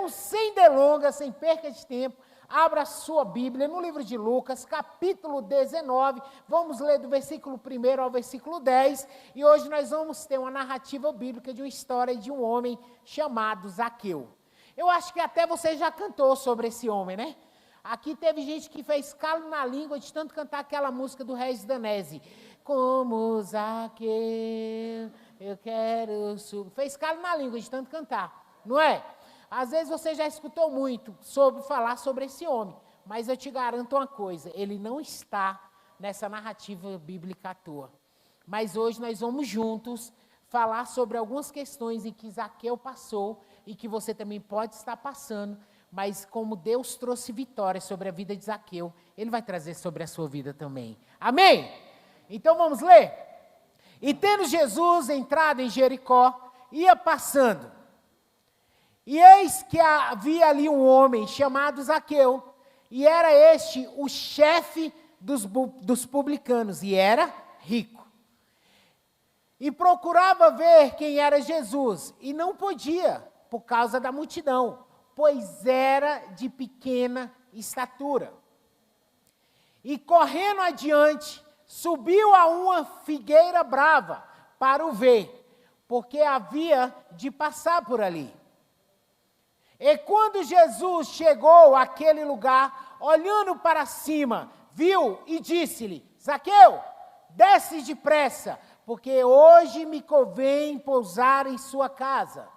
Então, sem delongas, sem perca de tempo, abra a sua Bíblia no livro de Lucas, capítulo 19, vamos ler do versículo 1 ao versículo 10, e hoje nós vamos ter uma narrativa bíblica de uma história de um homem chamado Zaqueu. Eu acho que até você já cantou sobre esse homem, né? Aqui teve gente que fez calo na língua de tanto cantar aquela música do Regis Danese. Como Zaqueu, eu quero subir. Fez calo na língua de tanto cantar, não é? Às vezes você já escutou muito falar sobre esse homem, mas eu te garanto uma coisa, ele não está nessa narrativa bíblica à toa. Mas hoje nós vamos juntos falar sobre algumas questões em que Zaqueu passou e que você também pode estar passando, mas como Deus trouxe vitória sobre a vida de Zaqueu, Ele vai trazer sobre a sua vida também. Amém? Então vamos ler? E tendo Jesus entrado em Jericó, ia passando. E eis que havia ali um homem chamado Zaqueu, e era este o chefe dos publicanos, e era rico. E procurava ver quem era Jesus, e não podia, por causa da multidão, pois era de pequena estatura. E correndo adiante, subiu a uma figueira brava para o ver, porque havia de passar por ali. E quando Jesus chegou àquele lugar, olhando para cima, viu e disse-lhe: Zaqueu, desce depressa, porque hoje me convém pousar em sua casa.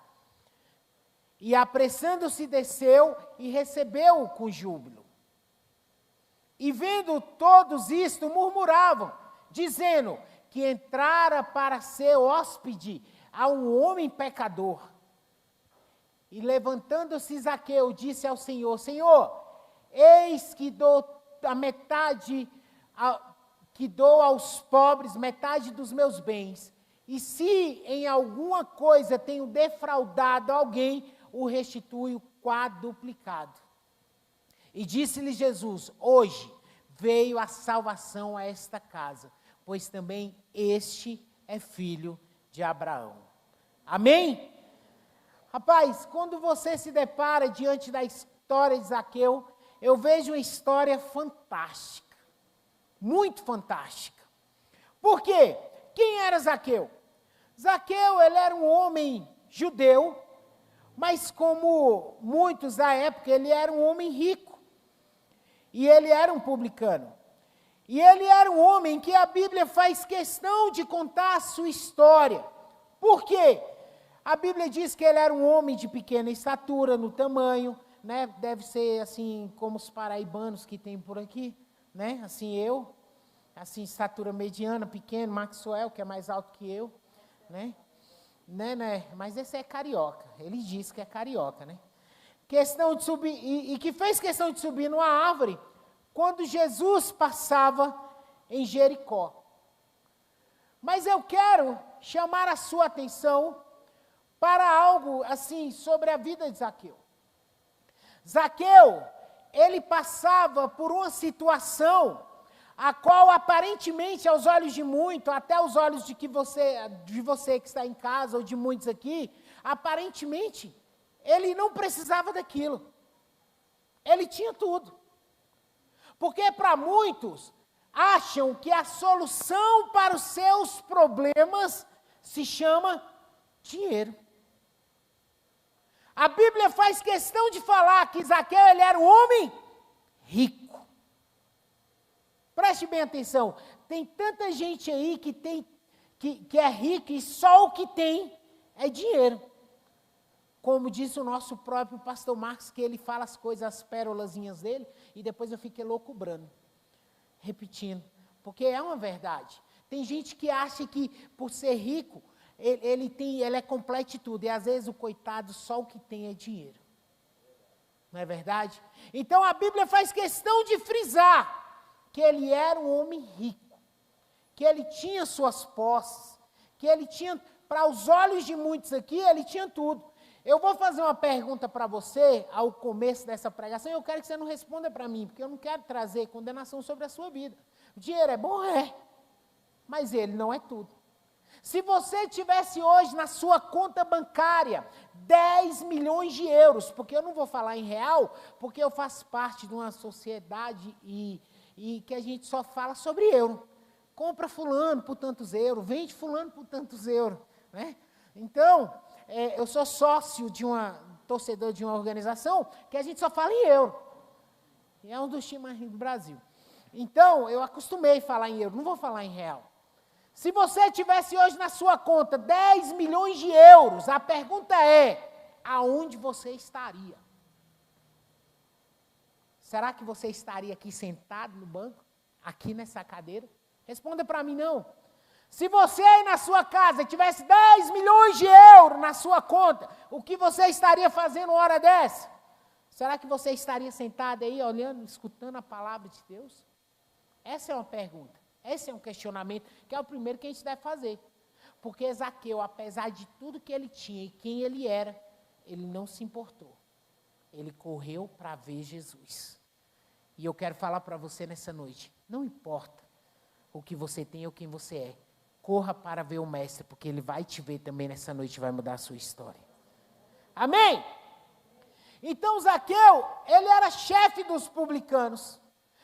E apressando-se desceu e recebeu-o com júbilo. E vendo todos isto, murmuravam, dizendo que entrara para ser hóspede a um homem pecador. E levantando-se Zaqueu, disse ao Senhor: Senhor, eis que dou a metade, que dou aos pobres metade dos meus bens. E se em alguma coisa tenho defraudado alguém, o restituo quadruplicado. E disse-lhe Jesus: hoje veio a salvação a esta casa, pois também este é filho de Abraão. Amém? Rapaz, quando você se depara diante da história de Zaqueu, eu vejo uma história fantástica, muito fantástica. Por quê? Quem era Zaqueu? Zaqueu, ele era um homem judeu, mas como muitos da época, ele era um homem rico. E ele era um publicano. E ele era um homem que a Bíblia faz questão de contar a sua história. Por quê? A Bíblia diz que ele era um homem de pequena estatura no tamanho, né? Deve ser assim como os paraibanos que tem por aqui, né? Assim assim estatura mediana, pequeno, Maxwell, que é mais alto que eu, né? Né? Mas esse é carioca, ele diz que é carioca, né? Questão de subir, e que fez questão de subir numa árvore, quando Jesus passava em Jericó. Mas eu quero chamar a sua atenção para algo assim sobre a vida de Zaqueu. Zaqueu, ele passava por uma situação a qual aparentemente aos olhos de muito, até aos olhos de você que está em casa ou de muitos aqui, aparentemente ele não precisava daquilo. Ele tinha tudo. Porque para muitos acham que a solução para os seus problemas se chama dinheiro. A Bíblia faz questão de falar que Zaqueu ele era um homem rico. Preste bem atenção, tem tanta gente aí que é rica e só o que tem é dinheiro. Como disse o nosso próprio pastor Marcos, que ele fala as coisas, as pérolazinhas dele, e depois eu fiquei loucubrando, repetindo, porque é uma verdade. Tem gente que acha que por ser rico, ele é completo de tudo, e às vezes o coitado só o que tem é dinheiro. Não é verdade? Então a Bíblia faz questão de frisar que ele era um homem rico, que ele tinha suas posses, que ele tinha, para os olhos de muitos aqui, ele tinha tudo. Eu vou fazer uma pergunta para você ao começo dessa pregação, e eu quero que você não responda para mim, porque eu não quero trazer condenação sobre a sua vida. O dinheiro é bom? É, mas ele não é tudo. Se você tivesse hoje na sua conta bancária 10 milhões de euros, porque eu não vou falar em real, porque eu faço parte de uma sociedade e que a gente só fala sobre euro. Compra fulano por tantos euros, vende fulano por tantos euros, né? Então, eu sou sócio torcedor de uma organização que a gente só fala em euro. E é um dos times mais ricos do Brasil. Então, eu acostumei a falar em euro, não vou falar em real. Se você tivesse hoje na sua conta 10 milhões de euros, a pergunta é, aonde você estaria? Será que você estaria aqui sentado no banco? Aqui nessa cadeira? Responda para mim, não. Se você aí na sua casa tivesse 10 milhões de euros na sua conta, o que você estaria fazendo uma hora dessa? Será que você estaria sentado aí, olhando, escutando a palavra de Deus? Essa é uma pergunta, esse é um questionamento, que é o primeiro que a gente deve fazer. Porque Zaqueu, apesar de tudo que ele tinha e quem ele era, ele não se importou. Ele correu para ver Jesus. E eu quero falar para você nessa noite, não importa o que você tem ou quem você é, corra para ver o Mestre, porque ele vai te ver também nessa noite e vai mudar a sua história. Amém? Então Zaqueu, ele era chefe dos publicanos,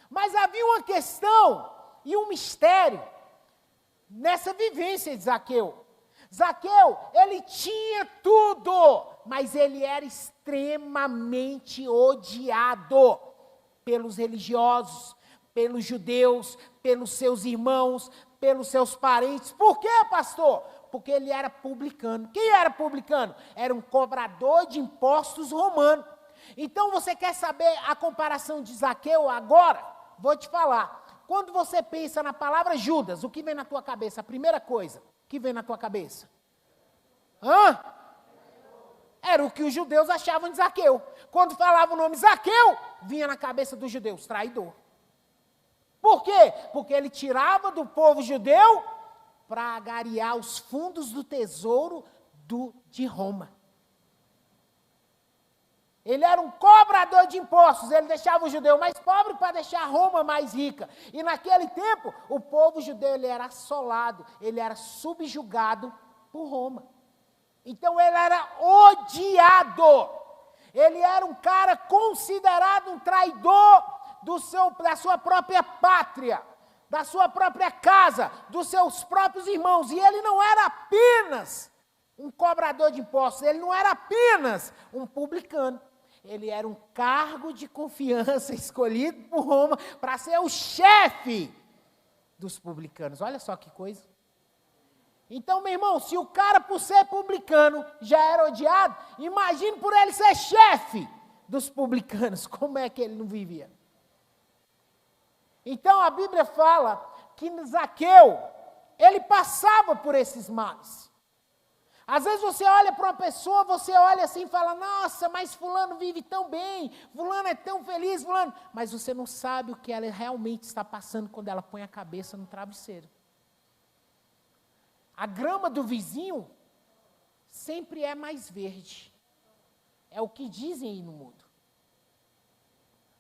mas havia uma questão e um mistério nessa vivência de Zaqueu. Zaqueu, ele tinha tudo, mas ele era extremamente odiado pelos religiosos, pelos judeus, pelos seus irmãos, pelos seus parentes. Por quê, pastor? Porque ele era publicano. Quem era publicano? Era um cobrador de impostos romano. Então, você quer saber a comparação de Zaqueu agora? Vou te falar. Quando você pensa na palavra Judas, o que vem na tua cabeça? A primeira coisa que vem na tua cabeça? Era o que os judeus achavam de Zaqueu. Quando falava o nome Zaqueu, vinha na cabeça dos judeus, traidor. Por quê? Porque ele tirava do povo judeu para agariar os fundos do tesouro de Roma. Ele era um cobrador de impostos, ele deixava o judeu mais pobre para deixar Roma mais rica. E naquele tempo, o povo judeu ele era assolado, ele era subjugado por Roma. Então ele era odiado. Ele era um cara considerado um traidor da sua própria pátria, da sua própria casa, dos seus próprios irmãos. E ele não era apenas um cobrador de impostos, ele não era apenas um publicano. Ele era um cargo de confiança escolhido por Roma para ser o chefe dos publicanos. Olha só que coisa. Então, meu irmão, se o cara, por ser publicano, já era odiado, imagine por ele ser chefe dos publicanos, como é que ele não vivia? Então, a Bíblia fala que Zaqueu, ele passava por esses males. Às vezes você olha para uma pessoa, você olha assim e fala, nossa, mas fulano vive tão bem, fulano é tão feliz, fulano. Mas você não sabe o que ela realmente está passando quando ela põe a cabeça no travesseiro. A grama do vizinho sempre é mais verde. É o que dizem aí no mundo.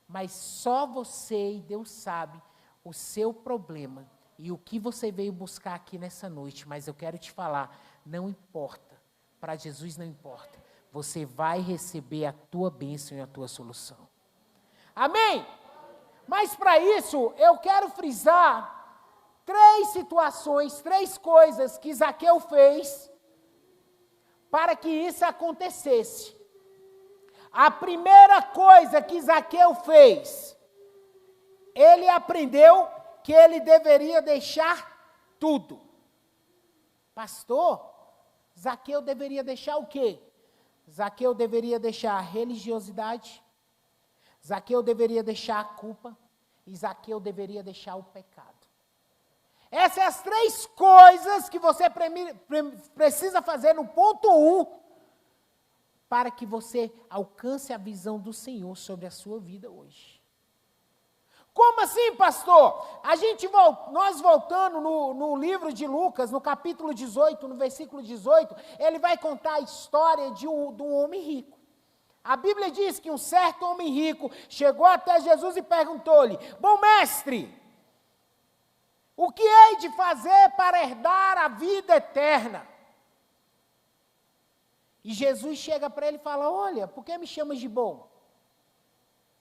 Mas só você e Deus sabe o seu problema e o que você veio buscar aqui nessa noite. Mas eu quero te falar, não importa, para Jesus não importa. Você vai receber a tua bênção e a tua solução. Amém? Mas para isso, eu quero frisar 3 situações, 3 coisas que Zaqueu fez para que isso acontecesse. A primeira coisa que Zaqueu fez, ele aprendeu que ele deveria deixar tudo. Pastor, Zaqueu deveria deixar o quê? Zaqueu deveria deixar a religiosidade, Zaqueu deveria deixar a culpa e Zaqueu deveria deixar o pecado. Essas são as 3 coisas que você precisa fazer no ponto 1 para que você alcance a visão do Senhor sobre a sua vida hoje. Como assim, pastor? Nós voltando no livro de Lucas, no capítulo 18, no versículo 18, ele vai contar a história de um homem rico. A Bíblia diz que um certo homem rico chegou até Jesus e perguntou-lhe, bom mestre, O que hei de fazer para herdar a vida eterna? E Jesus chega para ele e fala, olha, por que me chamas de bom?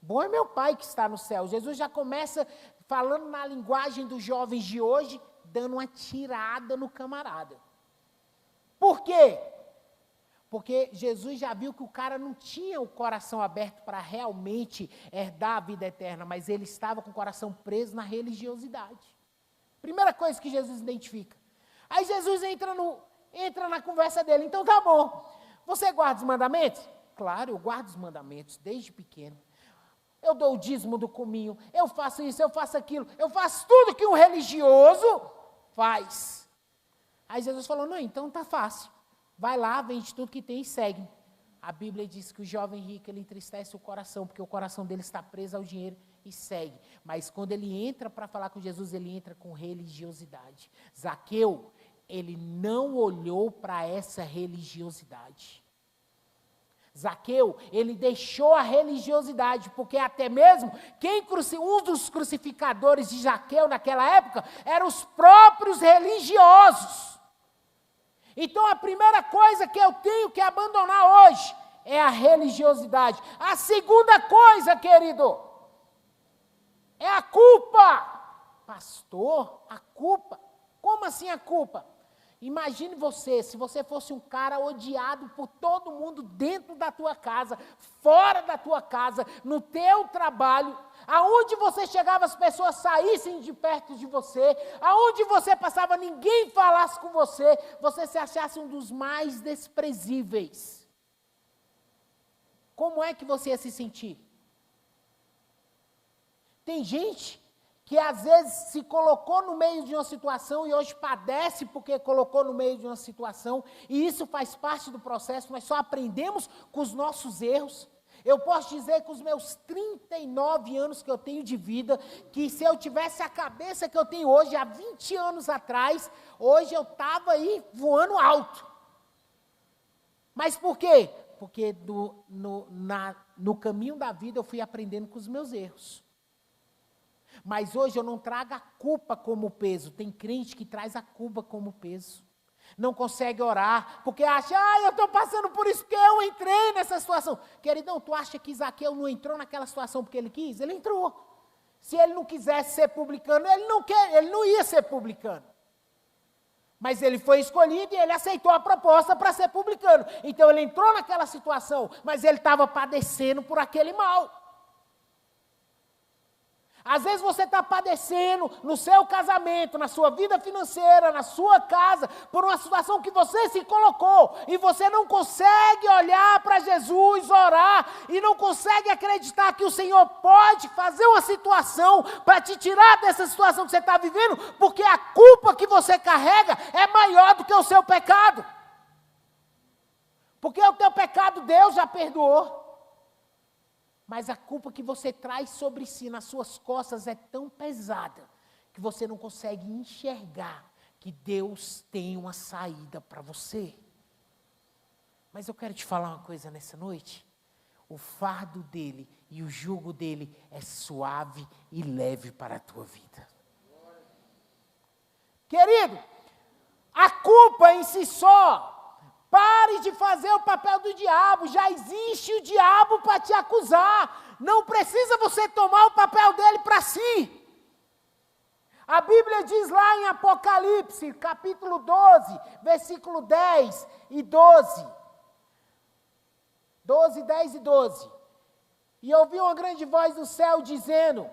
Bom é meu Pai que está no céu. Jesus já começa falando na linguagem dos jovens de hoje, dando uma tirada no camarada. Por quê? Porque Jesus já viu que o cara não tinha o coração aberto para realmente herdar a vida eterna, mas ele estava com o coração preso na religiosidade. Primeira coisa que Jesus identifica. Aí Jesus entra na conversa dele. Então tá bom. Você guarda os mandamentos? Claro, eu guardo os mandamentos desde pequeno. Eu dou o dízimo do cominho, eu faço isso, eu faço aquilo, eu faço tudo que um religioso faz. Aí Jesus falou, não, então tá fácil. Vai lá, vende tudo que tem e segue. A Bíblia diz que o jovem rico, ele entristece o coração, porque o coração dele está preso ao dinheiro e segue. Mas quando ele entra para falar com Jesus, ele entra com religiosidade. Zaqueu, ele não olhou para essa religiosidade. Zaqueu, ele deixou a religiosidade, porque até mesmo um dos crucificadores de Zaqueu naquela época eram os próprios religiosos. Então a primeira coisa que eu tenho que abandonar hoje é a religiosidade. A segunda coisa, querido, é a culpa. Pastor, a culpa? Como assim a culpa? Imagine você, se você fosse um cara odiado por todo mundo dentro da tua casa, fora da tua casa, no teu trabalho, aonde você chegava as pessoas saíssem de perto de você, aonde você passava ninguém falasse com você, você se achasse um dos mais desprezíveis. Como é que você ia se sentir? Tem gente que às vezes se colocou no meio de uma situação e hoje padece porque colocou no meio de uma situação, e isso faz parte do processo, nós só aprendemos com os nossos erros. Eu posso dizer que os meus 39 anos que eu tenho de vida, que se eu tivesse a cabeça que eu tenho hoje, há 20 anos atrás, hoje eu estava aí voando alto. Mas por quê? Porque no caminho da vida eu fui aprendendo com os meus erros. Mas hoje eu não trago a culpa como peso. Tem crente que traz a culpa como peso. Não consegue orar, porque acha, eu estou passando por isso, porque eu entrei nessa situação. Queridão, tu acha que Zaqueu não entrou naquela situação porque ele quis? Ele entrou. Se ele não quisesse ser publicano, ele não ia ser publicano. Mas ele foi escolhido e ele aceitou a proposta para ser publicano. Então ele entrou naquela situação, mas ele estava padecendo por aquele mal. Às vezes você está padecendo no seu casamento, na sua vida financeira, na sua casa, por uma situação que você se colocou, e você não consegue olhar para Jesus, orar, e não consegue acreditar que o Senhor pode fazer uma situação para te tirar dessa situação que você está vivendo, porque a culpa que você carrega é maior do que o seu pecado. Porque o teu pecado Deus já perdoou. Mas a culpa que você traz sobre si, nas suas costas, é tão pesada, que você não consegue enxergar que Deus tem uma saída para você. Mas eu quero te falar uma coisa nessa noite. O fardo dele e o jugo dele é suave e leve para a tua vida. Querido, a culpa em si só, pare de fazer o papel do diabo, já existe o diabo para te acusar, não precisa você tomar o papel dele para si. A Bíblia diz lá em Apocalipse, capítulo 12, versículo 10 e 12. 12, 10 e 12. E ouvi uma grande voz do céu dizendo: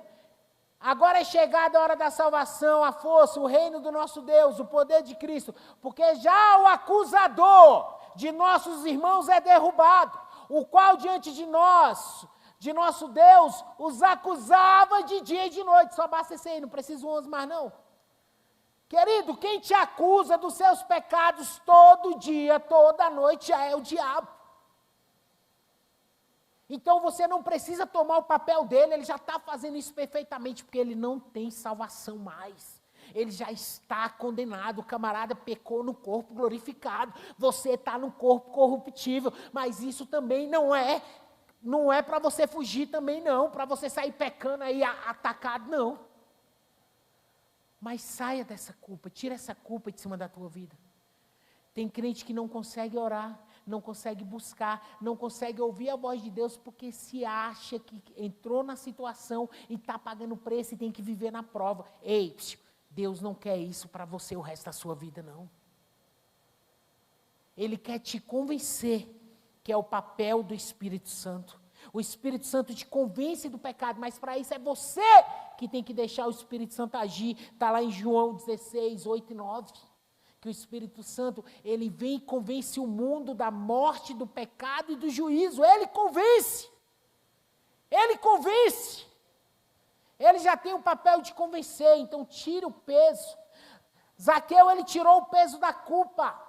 agora é chegada a hora da salvação, a força, o reino do nosso Deus, o poder de Cristo, porque já o acusador de nossos irmãos é derrubado, o qual diante de nós, de nosso Deus, os acusava de dia e de noite. Só basta esse aí, não precisa 11 mais não. Querido, quem te acusa dos seus pecados todo dia, toda noite, já é o diabo. Então você não precisa tomar o papel dele, ele já está fazendo isso perfeitamente, porque ele não tem salvação mais. Ele já está condenado, o camarada pecou no corpo glorificado, você está no corpo corruptível, mas isso também não é para você fugir também não, para você sair pecando aí atacado, não. Mas saia dessa culpa, tira essa culpa de cima da tua vida. Tem crente que não consegue orar, não consegue buscar, não consegue ouvir a voz de Deus, porque se acha que entrou na situação e está pagando preço e tem que viver na prova. Ei, Deus não quer isso para você o resto da sua vida, não. Ele quer te convencer, que é o papel do Espírito Santo. O Espírito Santo te convence do pecado, mas para isso é você que tem que deixar o Espírito Santo agir. Está lá em João 16, 8 e 9. Que o Espírito Santo, ele vem e convence o mundo da morte, do pecado e do juízo. Ele convence. Ele convence. Ele já tem o papel de convencer, então tira o peso. Zaqueu, ele tirou o peso da culpa.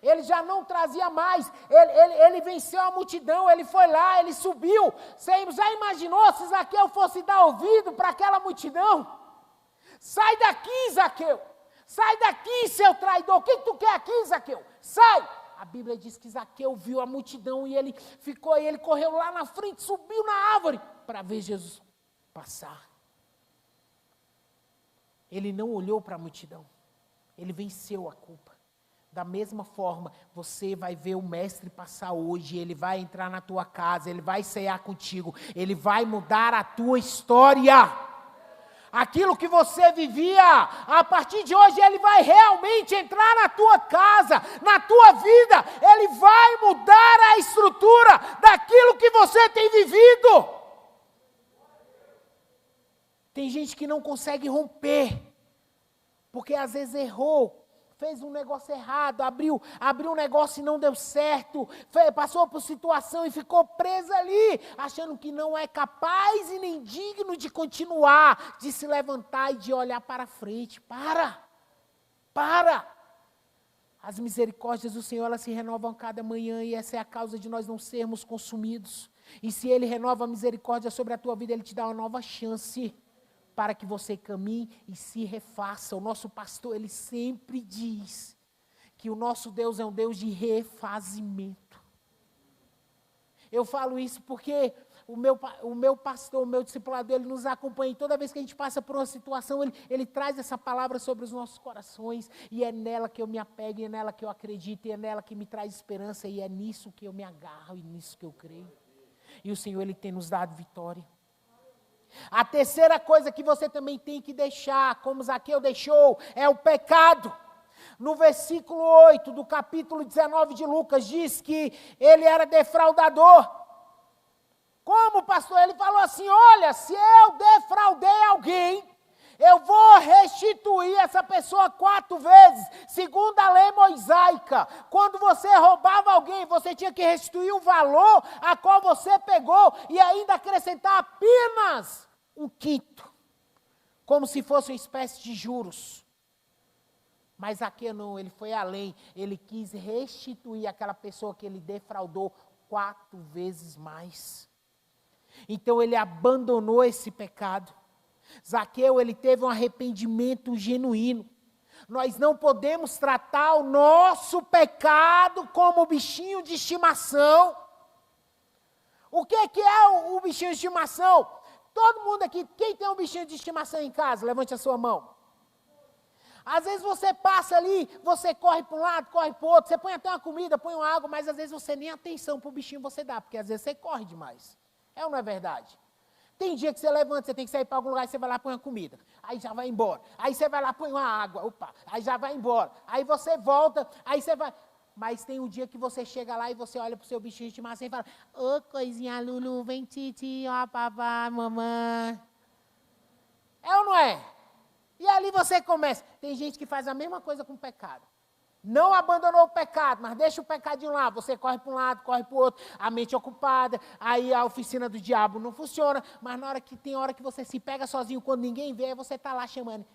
Ele já não trazia mais, ele venceu a multidão, ele foi lá, ele subiu. Você já imaginou se Zaqueu fosse dar ouvido para aquela multidão? Sai daqui, Zaqueu! Sai daqui, seu traidor! O que tu quer aqui, Zaqueu? Sai! A Bíblia diz que Zaqueu viu a multidão e ele correu lá na frente, subiu na árvore para ver Jesus passar. Ele não olhou para a multidão, ele venceu a culpa. Da mesma forma, você vai ver o mestre passar hoje, ele vai entrar na tua casa, ele vai cear contigo, ele vai mudar a tua história. Aquilo que você vivia, a partir de hoje ele vai realmente entrar na tua casa, na tua vida, ele vai mudar a estrutura daquilo que você tem vivido. Tem gente que não consegue romper, porque às vezes errou. Fez um negócio errado, abriu um negócio e não deu certo, passou por situação e ficou presa ali, achando que não é capaz e nem digno de continuar, de se levantar e de olhar para frente. Para! As misericórdias do Senhor, elas se renovam cada manhã e essa é a causa de nós não sermos consumidos. E se Ele renova a misericórdia sobre a tua vida, Ele te dá uma nova chance para que você caminhe e se refaça. O nosso pastor, ele sempre diz que o nosso Deus é um Deus de refazimento. Eu falo isso porque o meu pastor, o meu discipulador, ele nos acompanha e toda vez que a gente passa por uma situação, ele traz essa palavra sobre os nossos corações e é nela que eu me apego, e é nela que eu acredito, e é nela que me traz esperança, e é nisso que eu me agarro, e nisso que eu creio. E o Senhor, ele tem nos dado vitória. A terceira coisa que você também tem que deixar, como Zaqueu deixou, é o pecado. No versículo 8 do capítulo 19 de Lucas, diz que ele era defraudador. Como, pastor? Ele falou assim, olha, se eu defraudei alguém, eu vou restituir essa pessoa 4 vezes, segundo a lei mosaica. Quando você roubava alguém, você tinha que restituir o valor a qual você pegou e ainda acrescentar apenas 1/5, como se fosse uma espécie de juros. Mas aqui não, ele foi além, ele quis restituir aquela pessoa que ele defraudou 4 vezes mais. Então ele abandonou esse pecado. Zaqueu, ele teve um arrependimento genuíno. Nós não podemos tratar o nosso pecado como bichinho de estimação. O que é o bichinho de estimação? Todo mundo aqui, quem tem um bichinho de estimação em casa? Levante a sua mão. Às vezes você passa ali, você corre para um lado, corre para o outro, você põe até uma comida, põe uma água, mas às vezes você nem atenção para o bichinho você dá, porque às vezes você corre demais. É ou não é verdade? Tem dia que você levanta, você tem que sair para algum lugar, você vai lá, põe uma comida, aí já vai embora. Aí você vai lá, põe uma água, aí já vai embora. Aí você volta, aí você vai... Mas tem um dia que você chega lá e você olha para o seu bichinho de estimação e fala, ô coisinha Lulu, vem titi, ó papai, mamãe. É ou não é? E ali você começa. Tem gente que faz a mesma coisa com o pecado. Não abandonou o pecado, mas deixa o pecadinho lá. Você corre para um lado, corre para o outro, a mente ocupada, aí a oficina do diabo não funciona, mas tem hora que você se pega sozinho, quando ninguém vê, você está lá chamando.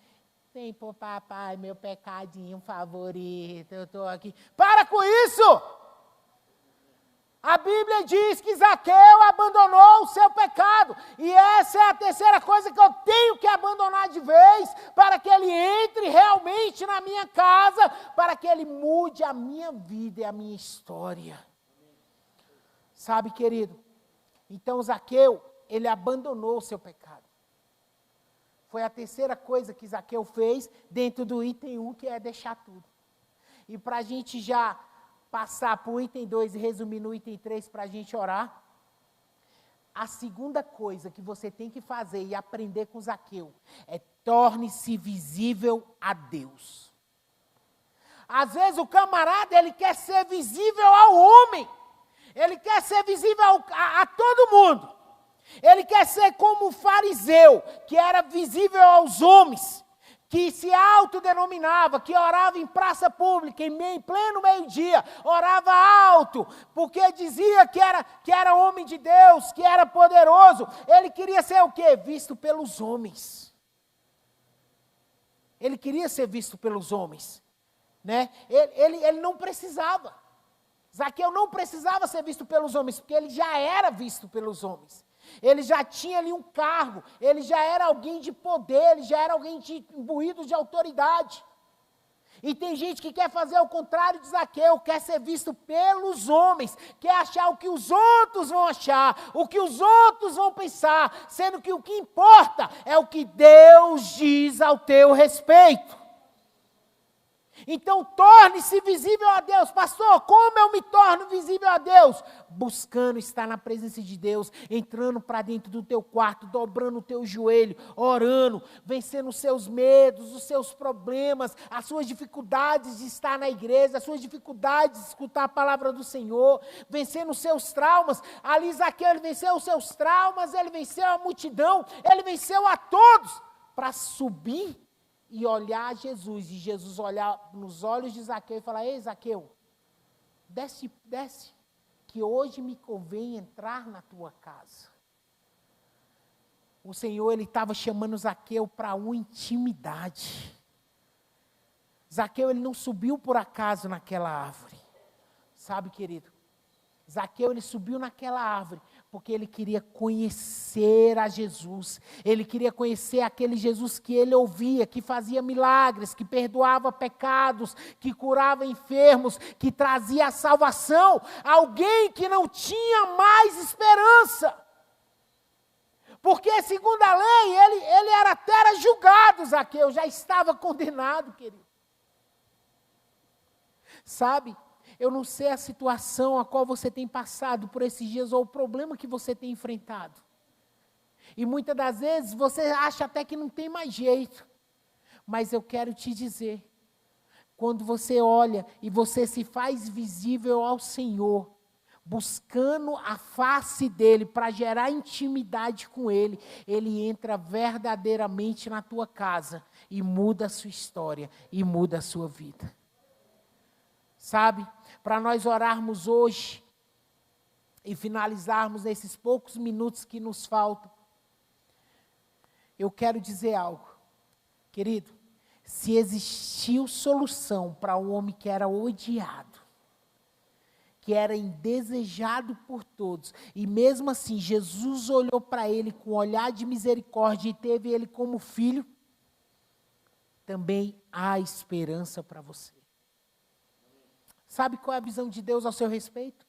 Vem pro papai, meu pecadinho favorito, eu estou aqui. Para com isso! A Bíblia diz que Zaqueu abandonou o seu pecado. E essa é a terceira coisa que eu tenho que abandonar de vez, para que ele entre realmente na minha casa, para que ele mude a minha vida e a minha história. Sabe, querido? Então Zaqueu, ele abandonou o seu pecado. Foi a terceira coisa que Zaqueu fez dentro do item 1, que é deixar tudo. E para a gente já passar para o item 2 e resumir no item 3 para a gente orar, a segunda coisa que você tem que fazer e aprender com Zaqueu é torne-se visível a Deus. Às vezes o camarada, ele quer ser visível ao homem. Ele quer ser visível a todo mundo. Ele quer ser como o fariseu, que era visível aos homens, que se autodenominava, que orava em praça pública, em pleno meio-dia, orava alto, porque dizia que era homem de Deus, que era poderoso. Ele queria ser o quê? Visto pelos homens. Ele queria ser visto pelos homens, né? Ele não precisava. Zaqueu não precisava ser visto pelos homens, porque ele já era visto pelos homens. Ele já tinha ali um cargo, ele já era alguém de poder, ele já era alguém imbuído de autoridade. E tem gente que quer fazer o contrário de Zaqueu, quer ser visto pelos homens, quer achar o que os outros vão achar, o que os outros vão pensar, sendo que o que importa é o que Deus diz ao teu respeito. Então, torne-se visível a Deus. Pastor, como eu me torno visível a Deus? Buscando estar na presença de Deus, entrando para dentro do teu quarto, dobrando o teu joelho, orando, vencendo os seus medos, os seus problemas, as suas dificuldades de estar na igreja, as suas dificuldades de escutar a palavra do Senhor, vencendo os seus traumas. Ali Zaqueu, ele venceu os seus traumas, ele venceu a multidão, ele venceu a todos, para subir e olhar Jesus, e Jesus olhar nos olhos de Zaqueu e falar: ei, Zaqueu, desce, que hoje me convém entrar na tua casa. O Senhor, ele estava chamando Zaqueu para uma intimidade. Zaqueu, ele não subiu por acaso naquela árvore. Sabe, querido? Zaqueu, ele subiu naquela árvore porque ele queria conhecer a Jesus. Ele queria conhecer aquele Jesus que ele ouvia, que fazia milagres, que perdoava pecados, que curava enfermos, que trazia a salvação. Alguém que não tinha mais esperança. Porque, segundo a lei, ele era julgado, Zaqueu, já estava condenado, querido. Sabe? Eu não sei a situação a qual você tem passado por esses dias ou o problema que você tem enfrentado. E muitas das vezes você acha até que não tem mais jeito. Mas eu quero te dizer, quando você olha e você se faz visível ao Senhor, buscando a face dEle para gerar intimidade com Ele, Ele entra verdadeiramente na tua casa e muda a sua história e muda a sua vida. Sabe, para nós orarmos hoje e finalizarmos nesses poucos minutos que nos faltam, eu quero dizer algo. Querido, se existiu solução para um homem que era odiado, que era indesejado por todos, e mesmo assim Jesus olhou para ele com um olhar de misericórdia e teve ele como filho, também há esperança para você. Sabe qual é a visão de Deus ao seu respeito?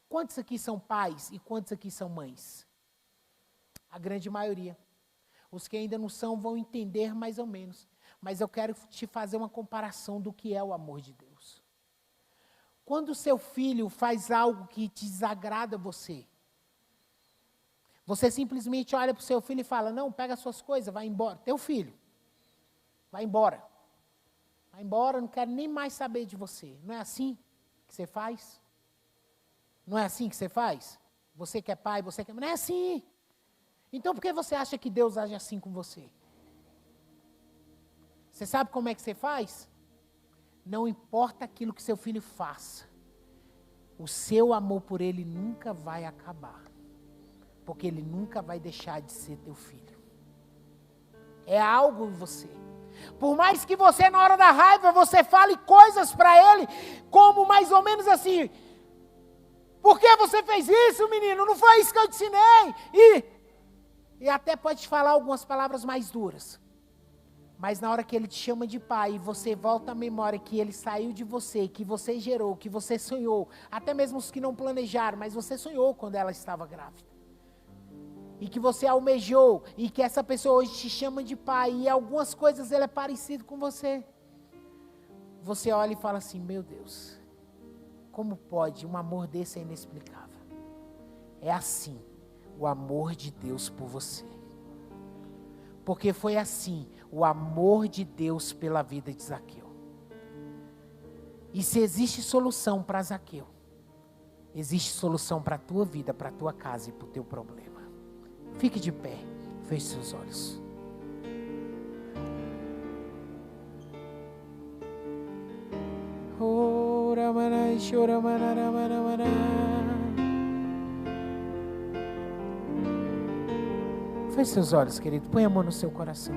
Quantos aqui são pais e quantos aqui são mães? A grande maioria. Os que ainda não são vão entender mais ou menos. Mas eu quero te fazer uma comparação do que é o amor de Deus. Quando o seu filho faz algo que desagrada você, você simplesmente olha para o seu filho e fala: não, pega as suas coisas, vai embora. Teu filho, vai embora. Vai embora, não quero nem mais saber de você. Não é assim que você faz? Não é assim que você faz? Você que é pai, você que é... Não é assim. Então por que você acha que Deus age assim com você? Você sabe como é que você faz? Não importa aquilo que seu filho faça. O seu amor por ele nunca vai acabar. Porque ele nunca vai deixar de ser teu filho. É algo em você. Por mais que você, na hora da raiva, você fale coisas para ele, como mais ou menos assim: por que você fez isso, menino? Não foi isso que eu te ensinei. E até pode te falar algumas palavras mais duras. Mas na hora que ele te chama de pai, e você volta à memória que ele saiu de você, que você gerou, que você sonhou, até mesmo os que não planejaram, mas você sonhou quando ela estava grávida. e que você almejou, e que essa pessoa hoje te chama de pai, e algumas coisas ele é parecido com você. Você olha e fala assim, meu Deus, como pode um amor desse é inexplicável? É assim, o amor de Deus por você. Porque foi assim, o amor de Deus pela vida de Zaqueu. E se existe solução para Zaqueu, existe solução para a tua vida, para a tua casa e para o teu problema. Fique de pé, feche seus olhos. Feche seus olhos, querido. Põe a mão no seu coração.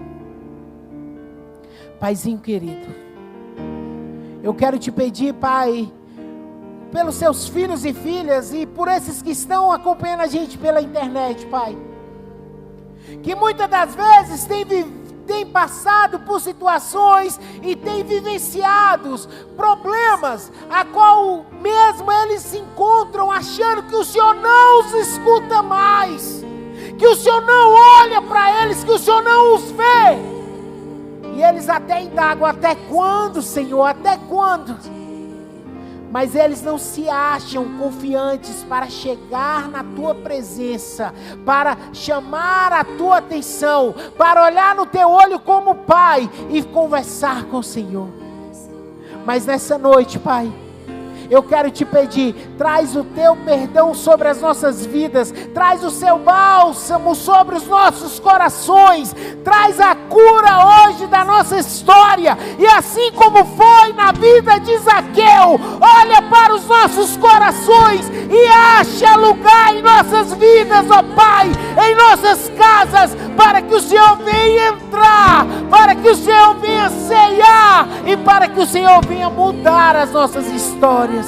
Paizinho querido, eu quero te pedir, Pai, pelos seus filhos e filhas e por esses que estão acompanhando a gente pela internet, Pai, que muitas das vezes tem passado por situações e tem vivenciado problemas, a qual mesmo eles se encontram achando que o Senhor não os escuta mais, que o Senhor não olha para eles, que o Senhor não os vê. E eles até indagam, até quando, Senhor, até quando? Mas eles não se acham confiantes para chegar na tua presença, para chamar a tua atenção, para olhar no teu olho como Pai e conversar com o Senhor. Mas nessa noite, Pai, eu quero te pedir, traz o teu perdão sobre as nossas vidas, traz o seu bálsamo sobre os nossos corações, traz a cura hoje da nossa história, e assim como foi na vida de Zaqueu, olha para os nossos corações e acha lugar em nossas vidas, ó Pai, em nossas casas, para que o Senhor venha entrar, para que o Senhor venha ceiar e para que o Senhor venha mudar as nossas histórias.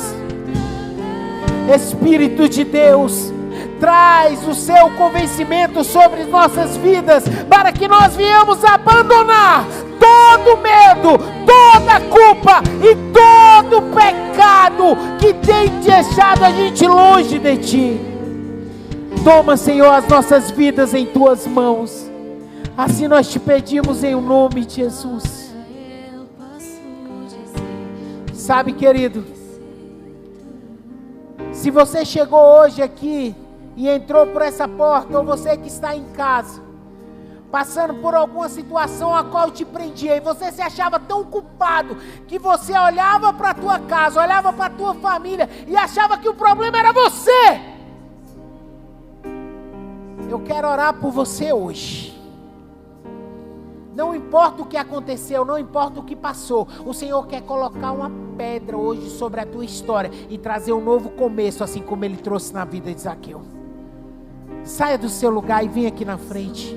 Espírito de Deus, traz o seu convencimento sobre nossas vidas, para que nós venhamos abandonar todo medo, toda culpa e todo pecado que tem deixado a gente longe de Ti. Toma, Senhor, as nossas vidas em Tuas mãos. Assim nós te pedimos em nome de Jesus. Sabe, querido, se você chegou hoje aqui e entrou por essa porta, ou você que está em casa, passando por alguma situação a qual te prendia, e você se achava tão culpado, que você olhava para a tua casa, olhava para a tua família, e achava que o problema era você. Eu quero orar por você hoje. Não importa o que aconteceu, não importa o que passou, o Senhor quer colocar uma pedra hoje sobre a tua história e trazer um novo começo, assim como Ele trouxe na vida de Zaqueu. Saia do seu lugar e venha aqui na frente.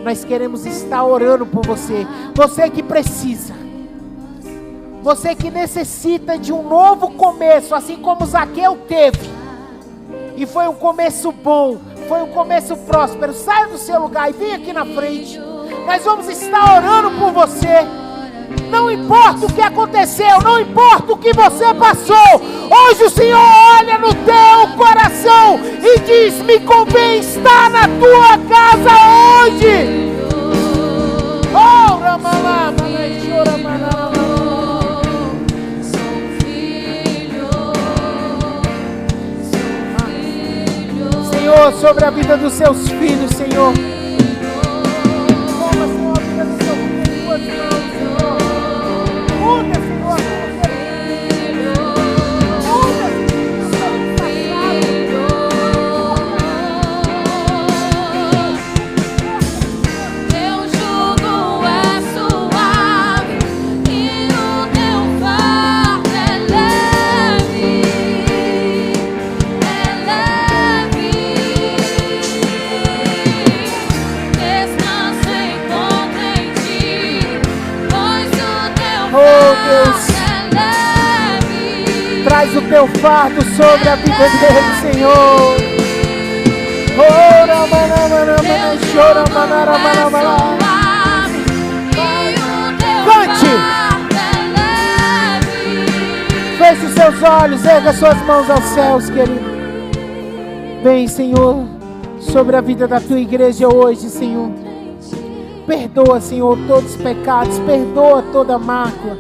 Nós queremos estar orando por você. Você que precisa, você que necessita de um novo começo, assim como Zaqueu teve. E foi um começo bom, foi um começo próspero. Saia do seu lugar e venha aqui na frente. Nós vamos estar orando por você. Não importa o que aconteceu, não importa o que você passou, hoje o Senhor olha no teu coração e diz: me convém estar na tua casa hoje. Oh, Ramalá, Senhor, sobre a vida dos seus filhos, Senhor. Traz o teu fardo sobre a vida dele, Senhor. Cante. Feche os seus olhos, erga suas mãos aos céus, querido. Vem, Senhor, sobre a vida da tua igreja hoje, Senhor. Perdoa, Senhor, todos os pecados, perdoa toda mácula,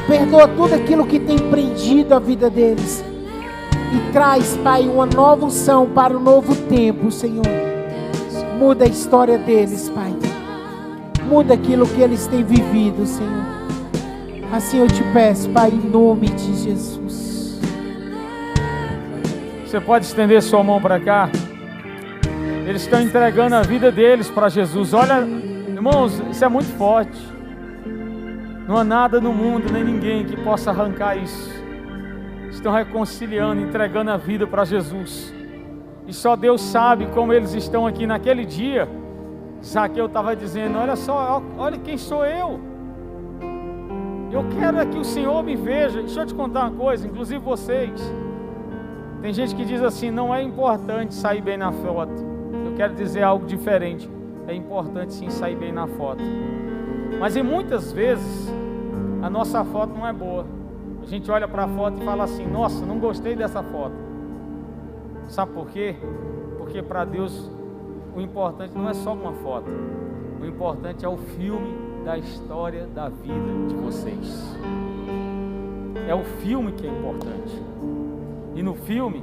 perdoa tudo aquilo que tem prendido a vida deles. E traz, Pai, uma nova unção para o novo tempo, Senhor. Muda a história deles, Pai. Muda aquilo que eles têm vivido, Senhor. Assim eu te peço, Pai, em nome de Jesus. Você pode estender sua mão para cá? Eles estão entregando a vida deles para Jesus. Olha, irmãos, isso é muito forte. Não há nada no mundo, nem ninguém que possa arrancar isso. Estão reconciliando, entregando a vida para Jesus. E só Deus sabe como eles estão aqui naquele dia. Zaqueu estava dizendo: olha só, olha quem sou eu. Eu quero é que o Senhor me veja. Deixa eu te contar uma coisa, inclusive vocês. Tem gente que diz assim: não é importante sair bem na foto. Eu quero dizer algo diferente. É importante sim sair bem na foto. Mas em muitas vezes a nossa foto não é boa. A gente olha para a foto e fala assim: nossa, não gostei dessa foto. Sabe por quê? Porque para Deus o importante não é só uma foto. O importante é o filme da história da vida de vocês. É o filme que é importante. E no filme,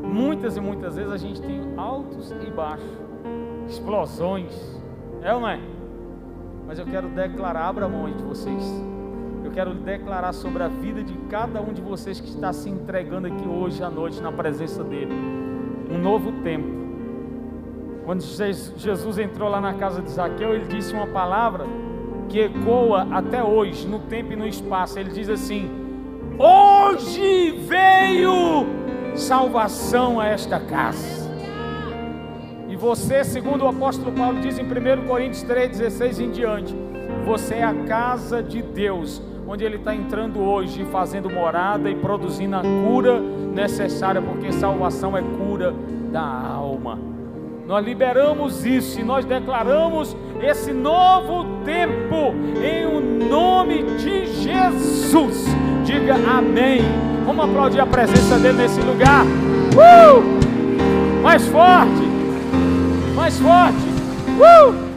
muitas e muitas vezes a gente tem altos e baixos, explosões, é ou não é? Mas eu quero declarar, abra a mão aí de vocês. Eu quero declarar sobre a vida de cada um de vocês que está se entregando aqui hoje à noite na presença dele. Um novo tempo. Quando Jesus entrou lá na casa de Zaqueu, ele disse uma palavra que ecoa até hoje, no tempo e no espaço. Ele diz assim: hoje veio salvação a esta casa. E você, segundo o apóstolo Paulo diz em 1 Coríntios 3,16 em diante, você é a casa de Deus, onde Ele está entrando hoje, fazendo morada e produzindo a cura necessária, porque salvação é cura da alma. Nós liberamos isso e nós declaramos esse novo tempo em o nome de Jesus. Diga amém. Vamos aplaudir a presença dele nesse lugar. Mais forte, mais forte.